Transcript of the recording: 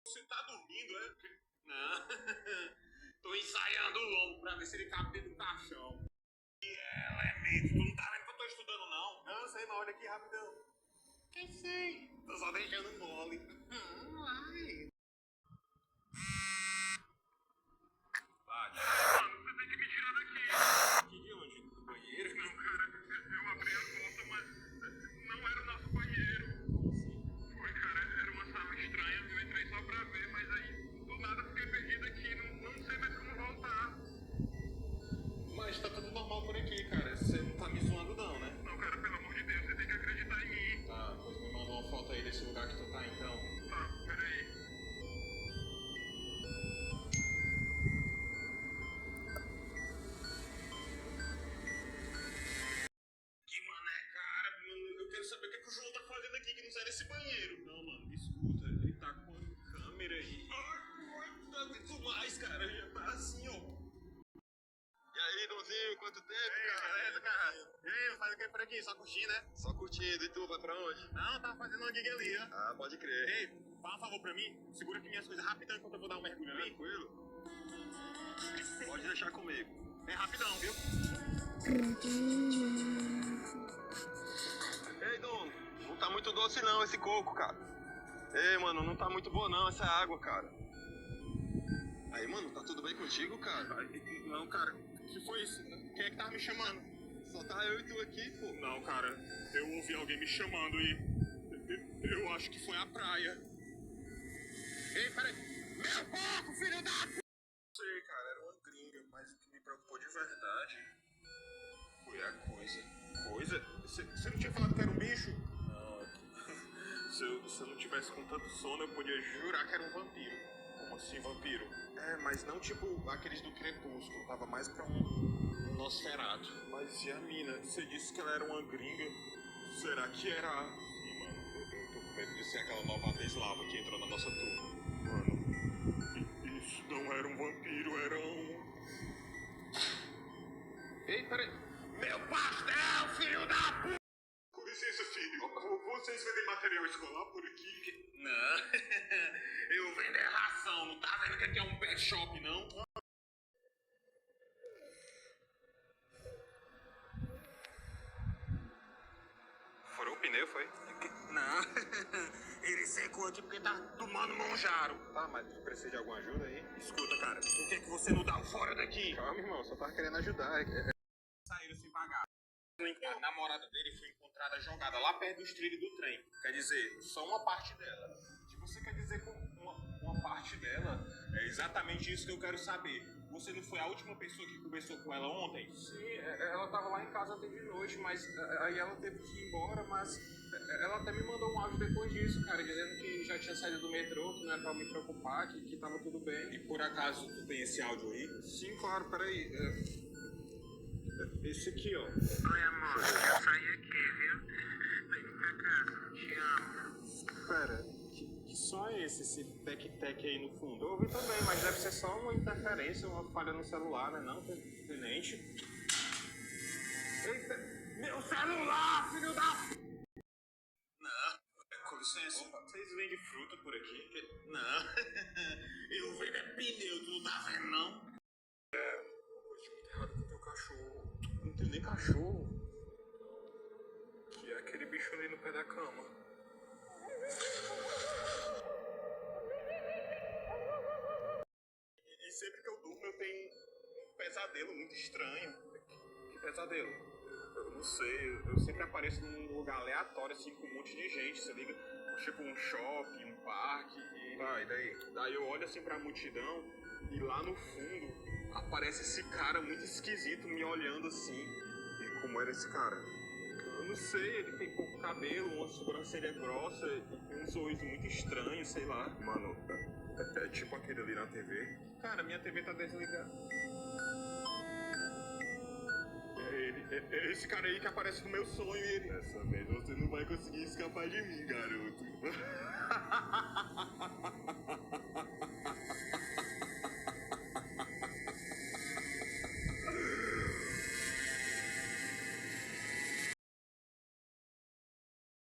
Você tá dormindo, é? Não. Tô ensaiando o lombo pra ver se ele cabe dentro do caixão. Elemento, tu não tá vendo que eu tô estudando, não? Não, sei, mas olha aqui rapidão. Quem sei? Tô só deixando mole. Ai. Vai. Mano, você tem que me tirar daqui. Aqui de onde? Do banheiro? Não, cara, eu abri a porta, mas não era o nosso banheiro. Como assim? Foi, cara, era uma sala estranha, eu entrei só pra ver, mas aí do nada fiquei perdido aqui, não sei mais como voltar. Mas tá tudo normal por aqui, cara. Você não tá me zoando não, né? Não, cara, pelo amor de Deus, você tem que acreditar em mim. Tá, pois me manda uma foto aí desse lugar que tu tá, então. Tá, peraí. Que mané, cara, mano, eu quero saber o que o João tá fazendo aqui que não sai desse banheiro. Não, mano, escuta, ele tá com a câmera aí. Ai, tá vendo mais, cara, já tá assim, ó. E aí, Donzinho, quanto tempo, cara? Beleza, cara? E aí, faz o que por aqui? Só curtindo, né? Só curtindo. E tu, vai pra onde? Não, tava fazendo uma gig ali, ó. Ah, pode crer. Ei, fala um favor pra mim. Segura aqui minhas coisas rapidão enquanto eu vou dar um mergulho ali. Tranquilo. Pode deixar comigo. É rapidão, viu? Ei, Dom, não tá muito doce não esse coco, cara. Ei, mano, não tá muito boa não essa água, cara. Aí, mano, tá tudo bem contigo, cara? Não, cara, o que foi isso? Quem é que tava me chamando? Só tá eu e tu aqui, pô. Não, cara, eu ouvi alguém me chamando e... Eu acho que foi a praia. Ei, peraí. Meu porco, filho da... Não sei, cara, era uma gringa, mas o que me preocupou de verdade foi a coisa. Coisa? Você não tinha falado que era um bicho? Não, se eu não tivesse com tanto sono, eu podia jurar que era um vampiro. Como assim, vampiro? É, mas não tipo aqueles do Crepúsculo, tava mais pra um Nosferatu. Mas e a mina? Você disse que ela era uma gringa. Será que era... Sim, mano, eu tô com medo de ser aquela nova Ateslava que entrou na nossa turma. Mano, isso não era um vampiro, era um... Ei, peraí. Meu pastel, filho da p... Com licença, filho. Vocês vendem material escolar por aqui? Não. Eu vendo é ração. Não tá vendo que aqui é um pet shop, não? Furou o pneu, foi? Não. Ele secou aqui porque tá tomando monjaro. Tá, mas tu precisa de alguma ajuda aí? Escuta, cara. Por que você não dá um fora daqui? Calma, irmão. Só tava querendo ajudar. Saíram sem pagar. A namorada dele foi encontrada jogada lá perto dos trilhos do trem. Quer dizer, só uma parte dela. O que você quer dizer com uma parte dela? É exatamente isso que eu quero saber. Você não foi a última pessoa que conversou com ela ontem? Sim, ela tava lá em casa ontem de noite, mas aí ela teve que ir embora, mas ela até me mandou um áudio depois disso, cara, dizendo que já tinha saído do metrô, que não era pra me preocupar, que tava tudo bem. E por acaso tu tem esse áudio aí? Sim, claro, peraí. Esse aqui, ó. Oi, amor, eu saí aqui, viu? Tô indo pra casa, te amo. Pera, que som é esse tec-tec aí no fundo? Eu ouvi também, mas deve ser só uma interferência, uma falha no celular, né não, tenente? Eita, meu celular, filho da... Não, com licença, vocês vendem fruta por aqui? Não, eu vendo é pneu, tu não tá vendo não? Errado com o teu cachorro. Não tem nem cachorro. Que é aquele bicho ali no pé da cama. E sempre que eu durmo eu tenho um pesadelo muito estranho. Que pesadelo? Eu não sei. Eu sempre apareço num lugar aleatório, assim, com um monte de gente, você liga? Tipo um shopping, um parque. Tá, e daí? Daí eu olho assim pra multidão e lá no fundo aparece esse cara muito esquisito me olhando assim. E como era esse cara? Eu não sei, ele tem pouco cabelo, uma sobrancelha grossa e um sorriso muito estranho, sei lá. Mano, é tipo aquele ali na TV. Cara, minha TV tá desligada. É ele, é esse cara aí que aparece no meu sonho e ele... Dessa vez você não vai conseguir escapar de mim, garoto.